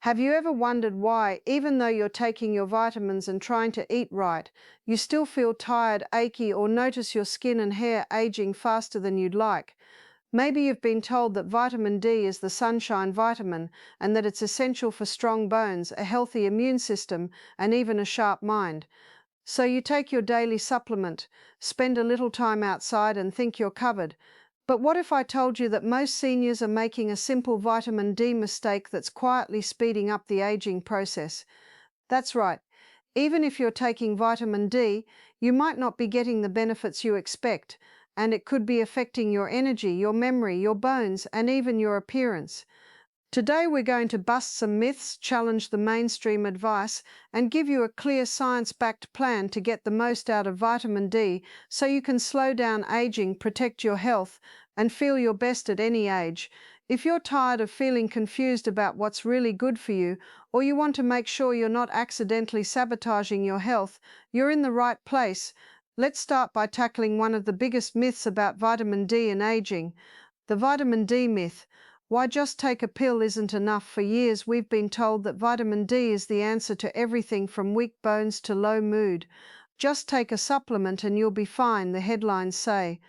Have you ever wondered why, even though you're taking your vitamins and trying to eat right, you still feel tired, achy, or notice your skin and hair aging faster than you'd like? Maybe you've been told that vitamin D is the sunshine vitamin and that it's essential for strong bones, a healthy immune system, and even a sharp mind. So you take your daily supplement, spend a little time outside and think you're covered. But what if I told you that most seniors are making a simple vitamin D mistake that's quietly speeding up the aging process? That's right. Even if you're taking vitamin D, you might not be getting the benefits you expect, and it could be affecting your energy, your memory, your bones, and even your appearance. Today we're going to bust some myths, challenge the mainstream advice, and give you a clear science-backed plan to get the most out of vitamin D so you can slow down aging, protect your health, and feel your best at any age. If you're tired of feeling confused about what's really good for you, or you want to make sure you're not accidentally sabotaging your health, you're in the right place. Let's start by tackling one of the biggest myths about vitamin D and aging, the vitamin D myth. Why just take a pill isn't enough. For years we've been told that vitamin D is the answer to everything from weak bones to low mood. Just take a supplement and you'll be fine, the headlines say.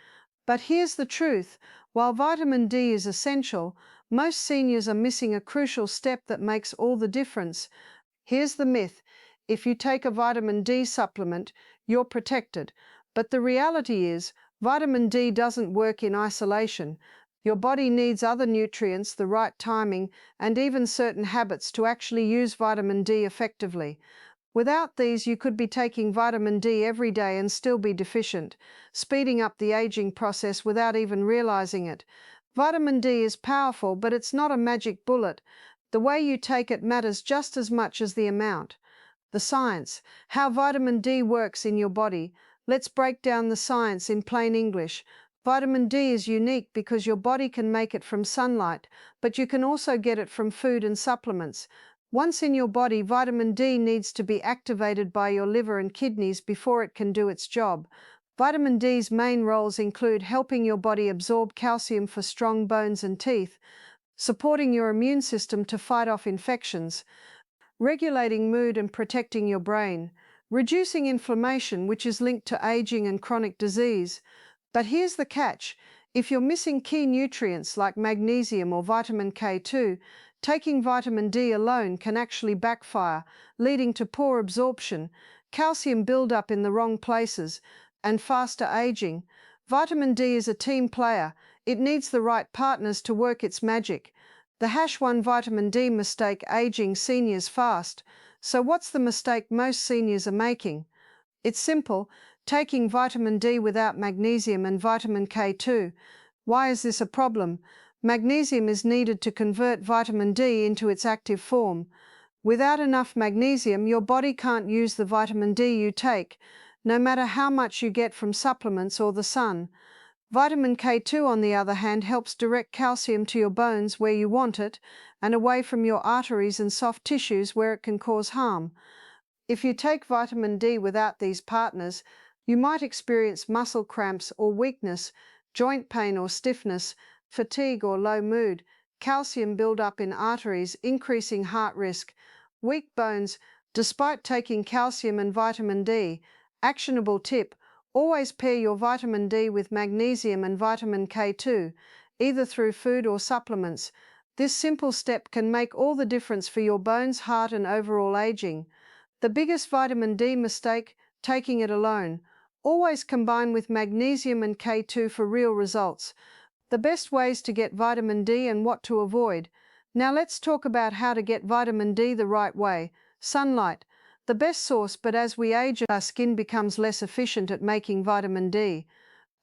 But here's the truth. While vitamin D is essential, most seniors are missing a crucial step that makes all the difference. Here's the myth. If you take a vitamin D supplement, you're protected. But the reality is, vitamin D doesn't work in isolation. Your body needs other nutrients, the right timing, and even certain habits to actually use vitamin D effectively. Without these, you could be taking vitamin D every day and still be deficient, speeding up the aging process without even realizing it. Vitamin D is powerful, but it's not a magic bullet. The way you take it matters just as much as the amount. The science, how vitamin D works in your body. Let's break down the science in plain English. Vitamin D is unique because your body can make it from sunlight, but you can also get it from food and supplements. Once in your body, vitamin D needs to be activated by your liver and kidneys before it can do its job. Vitamin D's main roles include helping your body absorb calcium for strong bones and teeth, supporting your immune system to fight off infections, regulating mood and protecting your brain, reducing inflammation, which is linked to aging and chronic disease. But here's the catch. If you're missing key nutrients like magnesium or vitamin K2, taking vitamin D alone can actually backfire, leading to poor absorption, calcium buildup in the wrong places, and faster aging. Vitamin D is a team player. It needs the right partners to work its magic. The #1 vitamin D mistake: aging seniors fast. So what's the mistake most seniors are making? It's simple: taking vitamin D without magnesium and vitamin K2. Why is this a problem? Magnesium is needed to convert vitamin D into its active form. Without enough magnesium, your body can't use the vitamin D you take, no matter how much you get from supplements or the sun. Vitamin K2, on the other hand, helps direct calcium to your bones where you want it, and away from your arteries and soft tissues where it can cause harm. If you take vitamin D without these partners, you might experience muscle cramps or weakness, joint pain or stiffness, fatigue or low mood, calcium buildup in arteries, increasing heart risk, weak bones, despite taking calcium and vitamin D. Actionable tip: always pair your vitamin D with magnesium and vitamin K2, either through food or supplements. This simple step can make all the difference for your bones, heart, and overall aging. The biggest vitamin D mistake: taking it alone. Always combine with magnesium and K2 for real results. The best ways to get vitamin D and what to avoid. Now let's talk about how to get vitamin D the right way. Sunlight, the best source, but as we age, our skin becomes less efficient at making vitamin D.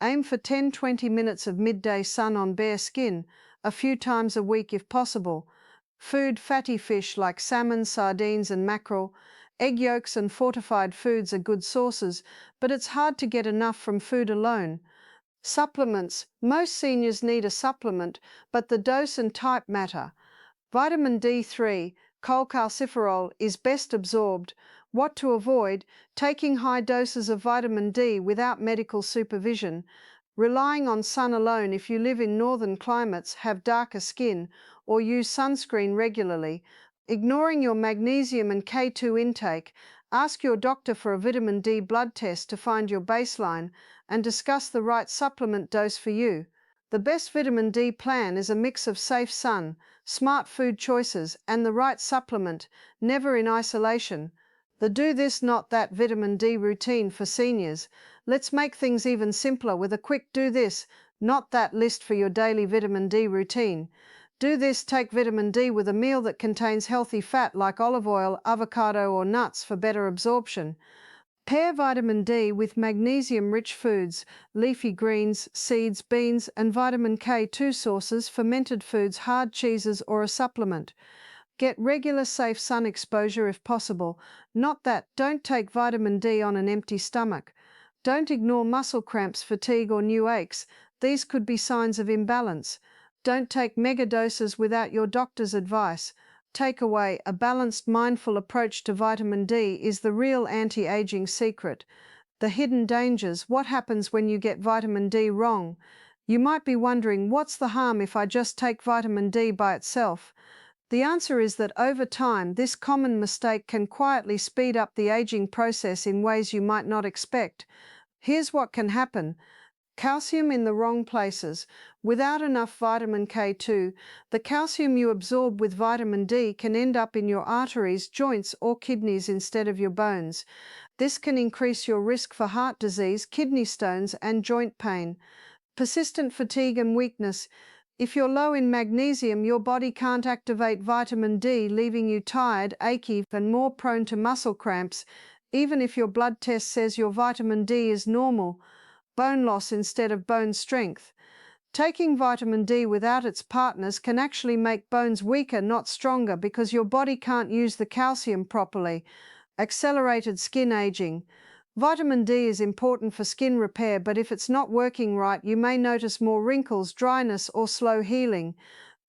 Aim for 10–20 minutes of midday sun on bare skin, a few times a week if possible. Food: fatty fish like salmon, sardines, and mackerel. Egg yolks and fortified foods are good sources, but it's hard to get enough from food alone. Supplements: most seniors need a supplement, but the dose and type matter. Vitamin D3, cholecalciferol, is best absorbed. What to avoid: taking high doses of vitamin D without medical supervision, relying on sun alone if you live in northern climates, have darker skin, or use sunscreen regularly. Ignoring your magnesium and K2 intake, ask your doctor for a vitamin D blood test to find your baseline and discuss the right supplement dose for you. The best vitamin D plan is a mix of safe sun, smart food choices, and the right supplement, never in isolation. The do this not that vitamin D routine for seniors. Let's make things even simpler with a quick do this, not that list for your daily vitamin D routine. Do this, take vitamin D with a meal that contains healthy fat like olive oil, avocado, or nuts for better absorption. Pair vitamin D with magnesium-rich foods, leafy greens, seeds, beans, and vitamin K2 sources, fermented foods, hard cheeses, or a supplement. Get regular safe sun exposure if possible. Not that, don't take vitamin D on an empty stomach. Don't ignore muscle cramps, fatigue, or new aches. These could be signs of imbalance. Don't take mega doses without your doctor's advice. Takeaway: a balanced, mindful approach to vitamin D is the real anti-aging secret. The hidden dangers: what happens when you get vitamin D wrong? You might be wondering, what's the harm if I just take vitamin D by itself? The answer is that over time, this common mistake can quietly speed up the aging process in ways you might not expect. Here's what can happen. Calcium in the wrong places. Without enough vitamin K2, the calcium you absorb with vitamin D can end up in your arteries, joints, or kidneys instead of your bones. This can increase your risk for heart disease, kidney stones, and joint pain. Persistent fatigue and weakness. If you're low in magnesium, your body can't activate vitamin D, leaving you tired, achy, and more prone to muscle cramps, even if your blood test says your vitamin D is normal. Bone loss instead of bone strength. Taking vitamin D without its partners can actually make bones weaker, not stronger, because your body can't use the calcium properly. Accelerated skin aging. Vitamin D is important for skin repair, but if it's not working right, you may notice more wrinkles, dryness, or slow healing.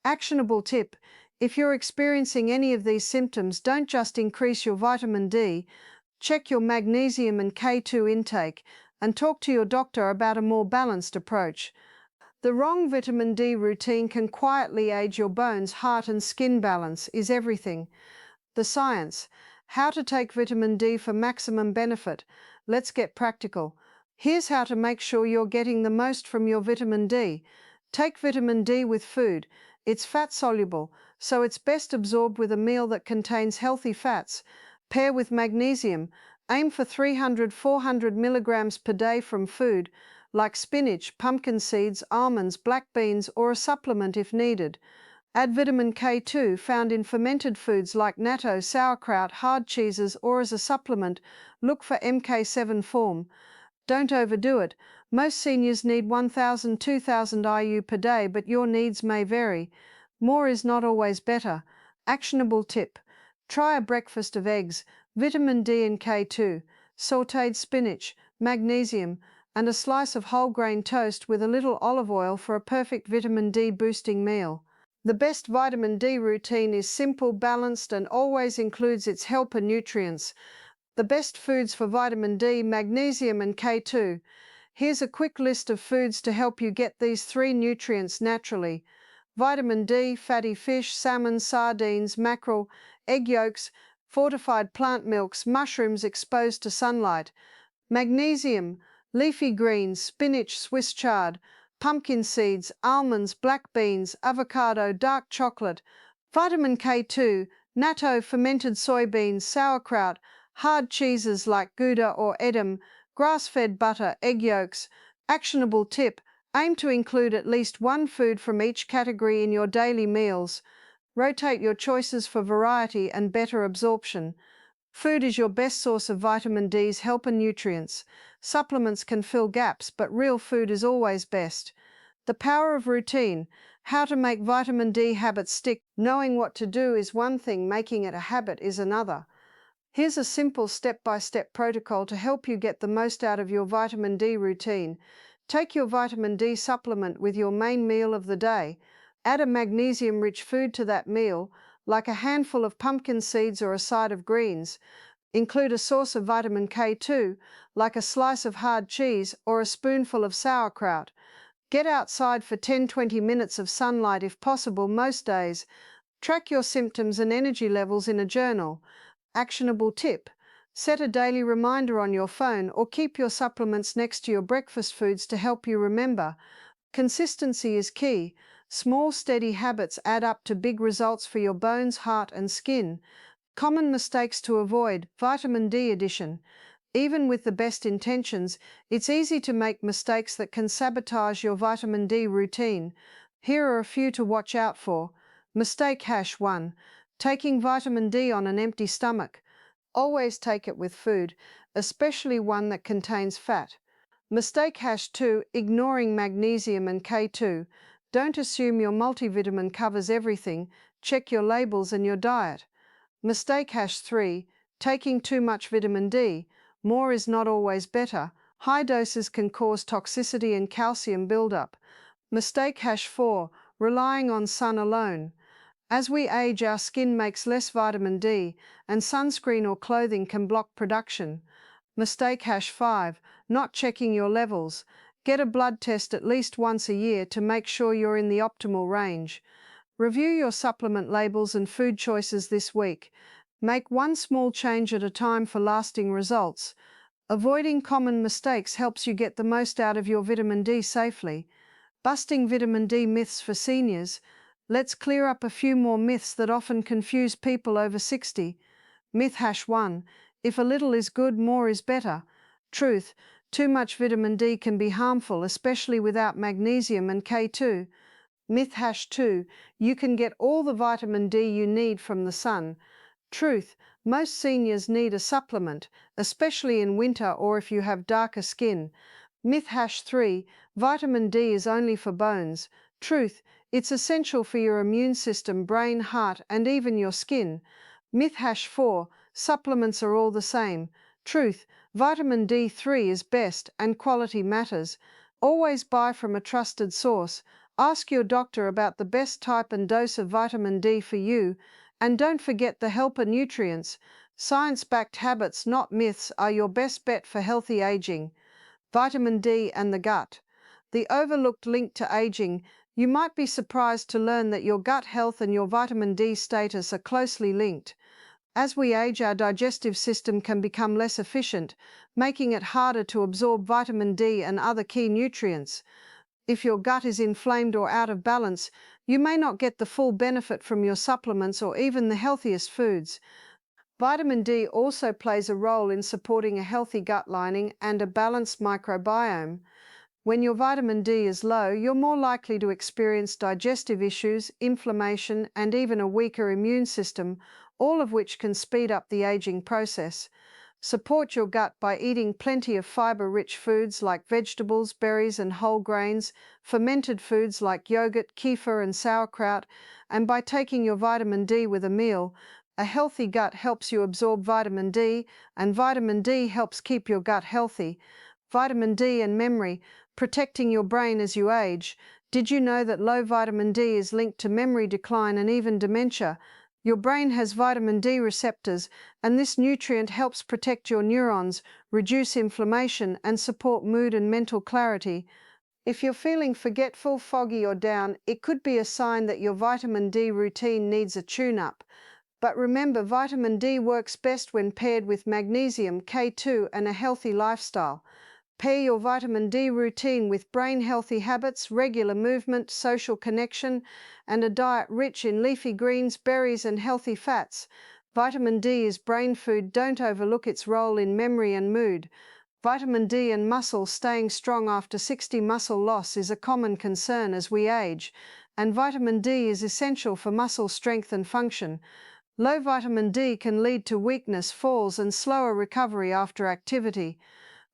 Actionable tip: if you're experiencing any of these symptoms, don't just increase your vitamin D. Check your magnesium and K2 intake and talk to your doctor about a more balanced approach. The wrong vitamin D routine can quietly age your bones, heart, and skin. Balance is everything. The science: how to take vitamin D for maximum benefit. Let's get practical. Here's how to make sure you're getting the most from your vitamin D. Take vitamin D with food. It's fat-soluble, so it's best absorbed with a meal that contains healthy fats. Pair with magnesium. Aim for 300–400 milligrams per day from food, like spinach, pumpkin seeds, almonds, black beans, or a supplement if needed. Add vitamin K2, found in fermented foods like natto, sauerkraut, hard cheeses, or as a supplement. Look for MK7 form. Don't overdo it. Most seniors need 1,000–2,000 IU per day, but your needs may vary. More is not always better. Actionable tip: try a breakfast of eggs, vitamin D and K2, sautéed spinach, magnesium, and a slice of whole grain toast with a little olive oil for a perfect vitamin D boosting meal. The best vitamin D routine is simple, balanced, and always includes its helper nutrients. The best foods for vitamin D, magnesium, and K2. Here's a quick list of foods to help you get these three nutrients naturally. Vitamin D: fatty fish, salmon, sardines, mackerel, egg yolks, fortified plant milks, mushrooms exposed to sunlight. Magnesium: leafy greens, spinach, Swiss chard, pumpkin seeds, almonds, black beans, avocado, dark chocolate. Vitamin K2: natto, fermented soybeans, sauerkraut, hard cheeses like Gouda or Edam, grass-fed butter, egg yolks. Actionable tip: aim to include at least one food from each category in your daily meals. Rotate your choices for variety and better absorption. Food is your best source of vitamin D's helper nutrients. Supplements can fill gaps, but real food is always best. The power of routine: how to make vitamin D habits stick. Knowing what to do is one thing, making it a habit is another. Here's a simple step-by-step protocol to help you get the most out of your vitamin D routine. Take your vitamin D supplement with your main meal of the day. Add a magnesium-rich food to that meal, like a handful of pumpkin seeds or a side of greens. Include a source of vitamin K2, like a slice of hard cheese or a spoonful of sauerkraut. Get outside for 10–20 minutes of sunlight if possible most days. Track your symptoms and energy levels in a journal. Actionable tip: set a daily reminder on your phone or keep your supplements next to your breakfast foods to help you remember. Consistency is key. Small, steady habits add up to big results for your bones, heart, and skin. Common mistakes to avoid: vitamin D addition. Even with the best intentions, it's easy to make mistakes that can sabotage your vitamin D routine. Here are a few to watch out for. Mistake hash 1. Taking vitamin D on an empty stomach. Always take it with food, especially one that contains fat. Mistake hash 2. Ignoring magnesium and K2. Don't assume your multivitamin covers everything. Check your labels and your diet. Mistake hash 3. Taking too much vitamin D. More is not always better. High doses can cause toxicity and calcium buildup. Mistake hash 4. Relying on sun alone. As we age, our skin makes less vitamin D, and sunscreen or clothing can block production. Mistake hash 5. Not checking your levels. Get a blood test at least once a year to make sure you're in the optimal range. Review your supplement labels and food choices this week. Make one small change at a time for lasting results. Avoiding common mistakes helps you get the most out of your vitamin D safely. Busting vitamin D myths for seniors. Let's clear up a few more myths that often confuse people over 60. Myth hash 1. If a little is good, more is better. Truth: too much vitamin D can be harmful, especially without magnesium and K2. Myth hash 2. You can get all the vitamin D you need from the sun. Truth: most seniors need a supplement, especially in winter or if you have darker skin. Myth hash 3. Vitamin D is only for bones. Truth: it's essential for your immune system, brain, heart, and even your skin. Myth hash 4. Supplements are all the same. Truth: vitamin D3 is best and quality matters. Always buy from a trusted source. Ask your doctor about the best type and dose of vitamin D for you. And don't forget the helper nutrients. Science-backed habits, not myths, are your best bet for healthy aging. Vitamin D and the gut. The overlooked link to aging. You might be surprised to learn that your gut health and your vitamin D status are closely linked. As we age, our digestive system can become less efficient, making it harder to absorb vitamin D and other key nutrients. If your gut is inflamed or out of balance, you may not get the full benefit from your supplements or even the healthiest foods. Vitamin D also plays a role in supporting a healthy gut lining and a balanced microbiome. When your vitamin D is low, you're more likely to experience digestive issues, inflammation, and even a weaker immune system, all of which can speed up the aging process. Support your gut by eating plenty of fiber-rich foods like vegetables, berries, and whole grains, fermented foods like yogurt, kefir, and sauerkraut, and by taking your vitamin D with a meal. A healthy gut helps you absorb vitamin D, and vitamin D helps keep your gut healthy. Vitamin D and memory, protecting your brain as you age. Did you know that low vitamin D is linked to memory decline and even dementia? Your brain has vitamin D receptors, and this nutrient helps protect your neurons, reduce inflammation, and support mood and mental clarity. If you're feeling forgetful, foggy, or down, it could be a sign that your vitamin D routine needs a tune-up. But remember, vitamin D works best when paired with magnesium, K2, and a healthy lifestyle. Pair your vitamin D routine with brain-healthy habits, regular movement, social connection, and a diet rich in leafy greens, berries, and healthy fats. Vitamin D is brain food. Don't overlook its role in memory and mood. Vitamin D and muscle. Staying strong after 60. Muscle loss is a common concern as we age, and vitamin D is essential for muscle strength and function. Low vitamin D can lead to weakness, falls, and slower recovery after activity.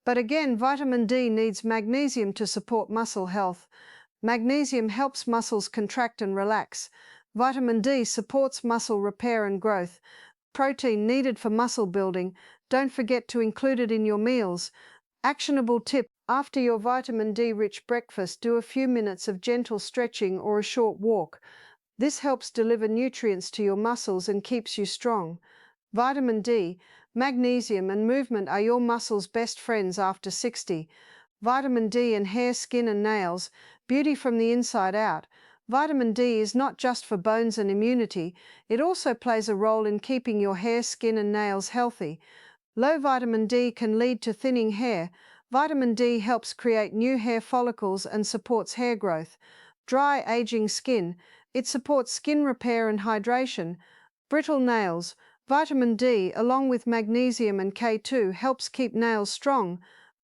But again, vitamin D needs magnesium to support muscle health. Magnesium helps muscles contract and relax. Vitamin D supports muscle repair and growth. Protein needed for muscle building. Don't forget to include it in your meals. Actionable tip: after your vitamin D-rich breakfast, do a few minutes of gentle stretching or a short walk. This helps deliver nutrients to your muscles and keeps you strong. Vitamin D, magnesium, and movement are your muscles' best friends after 60. Vitamin D in hair, skin, and nails. Beauty from the inside out. Vitamin D is not just for bones and immunity, it also plays a role in keeping your hair, skin, and nails healthy. Low vitamin D can lead to thinning hair. Vitamin D helps create new hair follicles and supports hair growth. Dry, aging skin, it supports skin repair and hydration. Brittle nails, vitamin D, along with magnesium and K2, helps keep nails strong.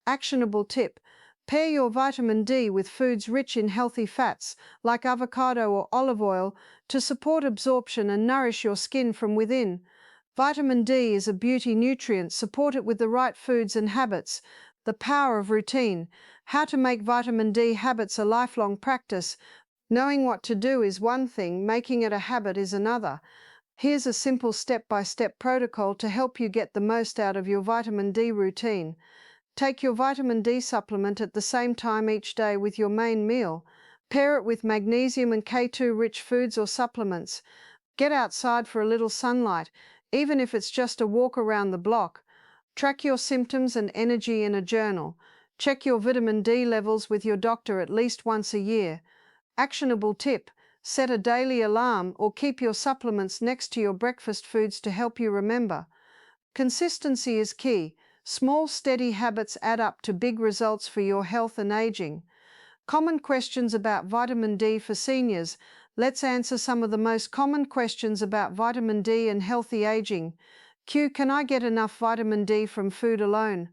Actionable tip: pair your vitamin D with foods rich in healthy fats, like avocado or olive oil, to support absorption and nourish your skin from within. Vitamin D is a beauty nutrient. Support it with the right foods and habits. The power of routine. How to make vitamin D habits a lifelong practice. Knowing what to do is one thing, making it a habit is another. Here's a simple step-by-step protocol to help you get the most out of your vitamin D routine. Take your vitamin D supplement at the same time each day with your main meal. Pair it with magnesium and K2-rich foods or supplements. Get outside for a little sunlight, even if it's just a walk around the block. Track your symptoms and energy in a journal. Check your vitamin D levels with your doctor at least once a year. Actionable tip: set a daily alarm or keep your supplements next to your breakfast foods to help you remember. Consistency is key. Small, steady habits add up to big results for your health and aging. Common questions about vitamin D for seniors. Let's answer some of the most common questions about vitamin D and healthy aging. Q. Can I get enough vitamin D from food alone?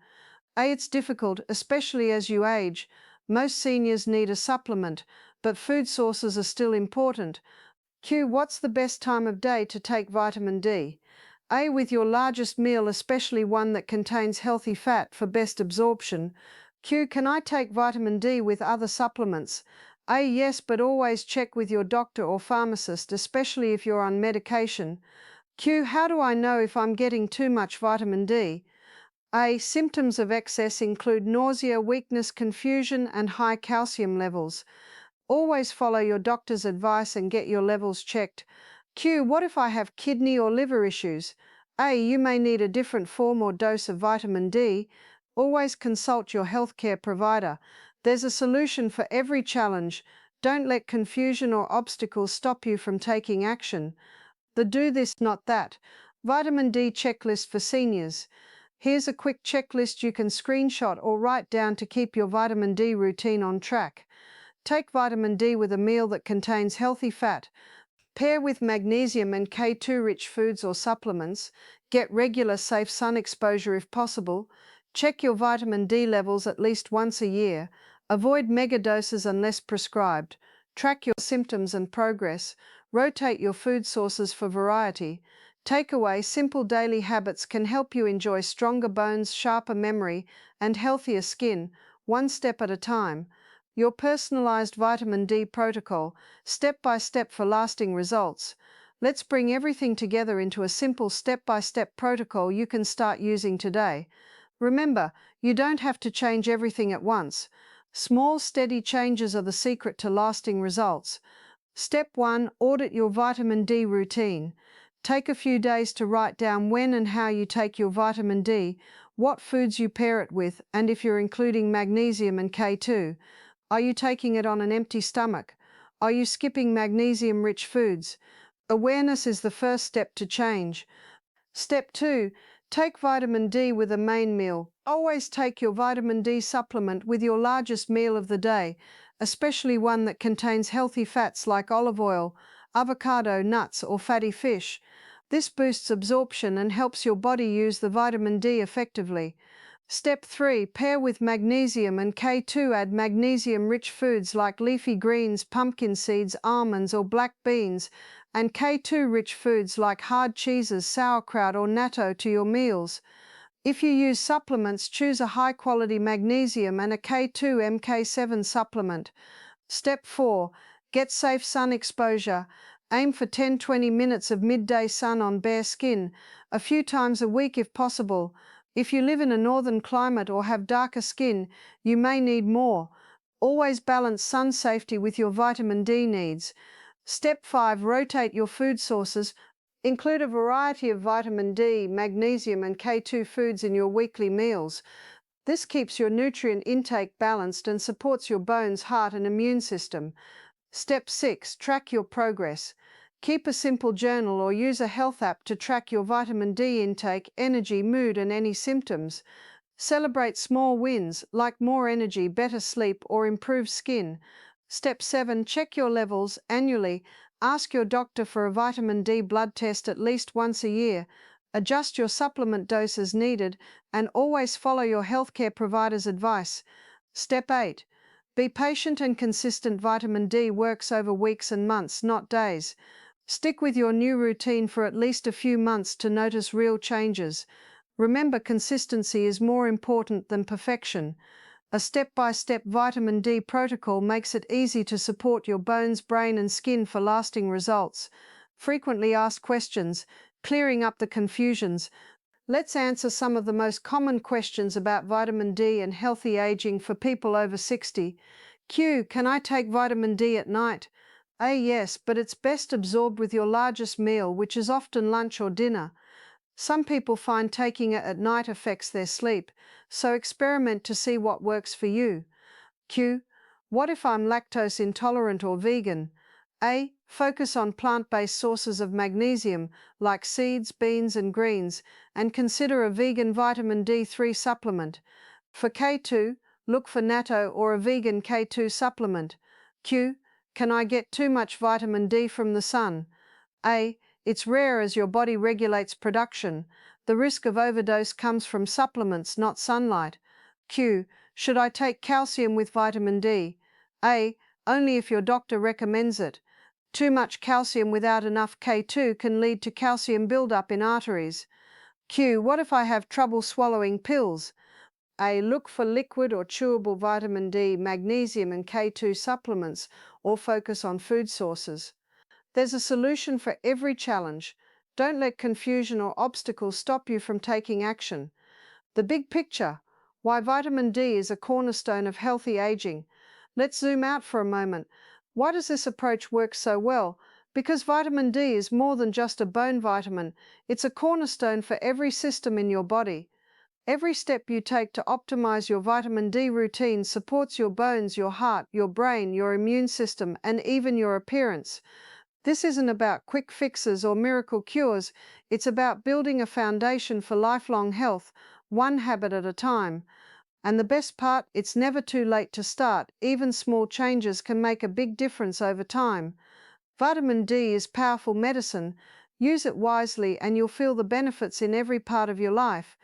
A. It's difficult, especially as you age. Most seniors need a supplement, but food sources are still important. Q. What's the best time of day to take vitamin D? A. With your largest meal, especially one that contains healthy fat for best absorption. Q. Can I take vitamin D with other supplements? A. Yes, but always check with your doctor or pharmacist, especially if you're on medication. Q. How do I know if I'm getting too much vitamin D? A. Symptoms of excess include nausea, weakness, confusion, and high calcium levels. Always follow your doctor's advice and get your levels checked. Q. What if I have kidney or liver issues? A. You may need a different form or dose of vitamin D. Always consult your healthcare provider. There's a solution for every challenge. Don't let confusion or obstacles stop you from taking action. The do this, not that. Vitamin D checklist for seniors. Here's a quick checklist you can screenshot or write down to keep your vitamin D routine on track. Take vitamin D with a meal that contains healthy fat. Pair with magnesium and K2-rich foods or supplements. Get regular, safe sun exposure if possible. Check your vitamin D levels at least once a year. Avoid megadoses unless prescribed. Track your symptoms and progress. Rotate your food sources for variety. Takeaway: simple daily habits can help you enjoy stronger bones, sharper memory, and healthier skin, one step at a time. Your personalized vitamin D protocol, step by step for lasting results. Let's bring everything together into a simple step-by-step protocol you can start using today. Remember, you don't have to change everything at once. Small, steady changes are the secret to lasting results. Step 1. Audit your vitamin D routine. Take a few days to write down when and how you take your vitamin D, what foods you pair it with, and if you're including magnesium and K2. Are you taking it on an empty stomach? Are you skipping magnesium-rich foods? Awareness is the first step to change. Step 2. Take vitamin D with a main meal. Always take your vitamin D supplement with your largest meal of the day, especially one that contains healthy fats like olive oil, avocado, nuts, or fatty fish. This boosts absorption and helps your body use the vitamin D effectively. Step 3. Pair with magnesium and K2. Add magnesium-rich foods like leafy greens, pumpkin seeds, almonds, or black beans, and K2-rich foods like hard cheeses, sauerkraut, or natto to your meals. If you use supplements, choose a high-quality magnesium and a K2 MK7 supplement. Step 4. Get safe sun exposure. Aim for 10-20 minutes of midday sun on bare skin, a few times a week if possible. If you live in a northern climate or have darker skin, you may need more. Always balance sun safety with your vitamin D needs. Step 5. Rotate your food sources. Include a variety of vitamin D, magnesium, and K2 foods in your weekly meals. This keeps your nutrient intake balanced and supports your bones, heart, and immune system. Step 6. Track your progress. Keep a simple journal or use a health app to track your vitamin D intake, energy, mood, and any symptoms. Celebrate small wins like more energy, better sleep, or improved skin. Step 7. Check your levels annually. Ask your doctor for a vitamin D blood test at least once a year. Adjust your supplement dose as needed, and always follow your healthcare provider's advice. Step 8. Be patient and consistent. Vitamin D works over weeks and months, not days. Stick with your new routine for at least a few months to notice real changes. Remember, consistency is more important than perfection. A step-by-step vitamin D protocol makes it easy to support your bones, brain, and skin for lasting results. Frequently asked questions, clearing up the confusions. Let's answer some of the most common questions about vitamin D and healthy aging for people over 60. Q. Can I take vitamin D at night? A. Yes, but it's best absorbed with your largest meal, which is often lunch or dinner. Some people find taking it at night affects their sleep, so experiment to see what works for you. Q. What if I'm lactose intolerant or vegan? A. Focus on plant-based sources of magnesium, like seeds, beans, and greens, and consider a vegan vitamin D3 supplement. For K2, look for natto or a vegan K2 supplement. Q. Can I get too much vitamin D from the sun? A. It's rare as your body regulates production. The risk of overdose comes from supplements, not sunlight. Q. Should I take calcium with vitamin D? A. Only if your doctor recommends it. Too much calcium without enough K2 can lead to calcium buildup in arteries. Q. What if I have trouble swallowing pills? A. Look for liquid or chewable vitamin D, magnesium, and K2 supplements, or focus on food sources. There's a solution for every challenge. Don't let confusion or obstacles stop you from taking action. The big picture: why vitamin D is a cornerstone of healthy aging. Let's zoom out for a moment. Why does this approach work so well? Because vitamin D is more than just a bone vitamin. It's a cornerstone for every system in your body. Every step you take to optimize your vitamin D routine supports your bones, your heart, your brain, your immune system, and even your appearance. This isn't about quick fixes or miracle cures. It's about building a foundation for lifelong health, one habit at a time. And the best part, it's never too late to start. Even small changes can make a big difference over time. Vitamin D is powerful medicine. Use it wisely and you'll feel the benefits in every part of your life.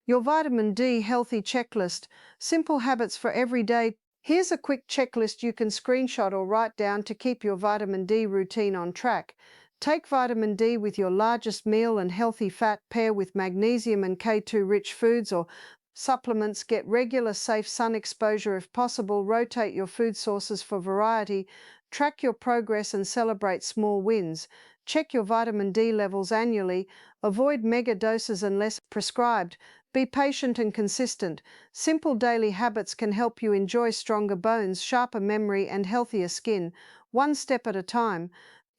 Your vitamin D healthy checklist, simple habits for every day. Here's a quick checklist you can screenshot or write down to keep your vitamin D routine on track. Take vitamin D with your largest meal and healthy fat. Pair with magnesium and K2 rich foods or supplements. Get regular safe sun exposure if possible. Rotate your food sources for variety. Track your progress and celebrate small wins. Check your vitamin D levels annually. Avoid mega doses unless prescribed. Be patient and consistent. Simple daily habits can help you enjoy stronger bones, sharper memory, and healthier skin, one step at a time.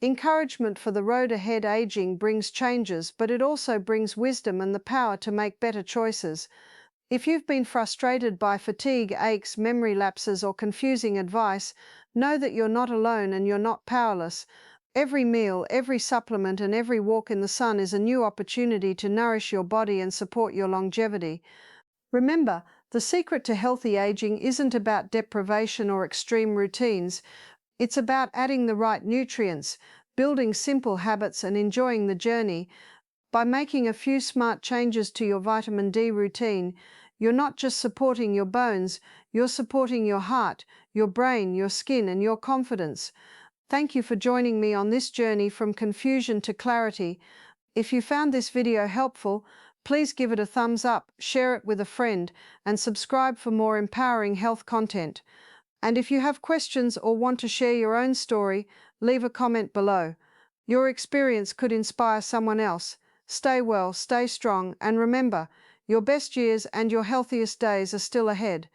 Encouragement for the road ahead. Aging brings changes, but it also brings wisdom and the power to make better choices. If you've been frustrated by fatigue, aches, memory lapses, or confusing advice, know that you're not alone and you're not powerless. Every meal, every supplement, and every walk in the sun is a new opportunity to nourish your body and support your longevity. Remember, the secret to healthy aging isn't about deprivation or extreme routines. It's about adding the right nutrients, building simple habits, and enjoying the journey. By making a few smart changes to your vitamin D routine, you're not just supporting your bones, you're supporting your heart, your brain, your skin, and your confidence. Thank you for joining me on this journey from confusion to clarity. If you found this video helpful, please give it a thumbs up, share it with a friend, and subscribe for more empowering health content. And if you have questions or want to share your own story, leave a comment below. Your experience could inspire someone else. Stay well, stay strong, and remember, your best years and your healthiest days are still ahead.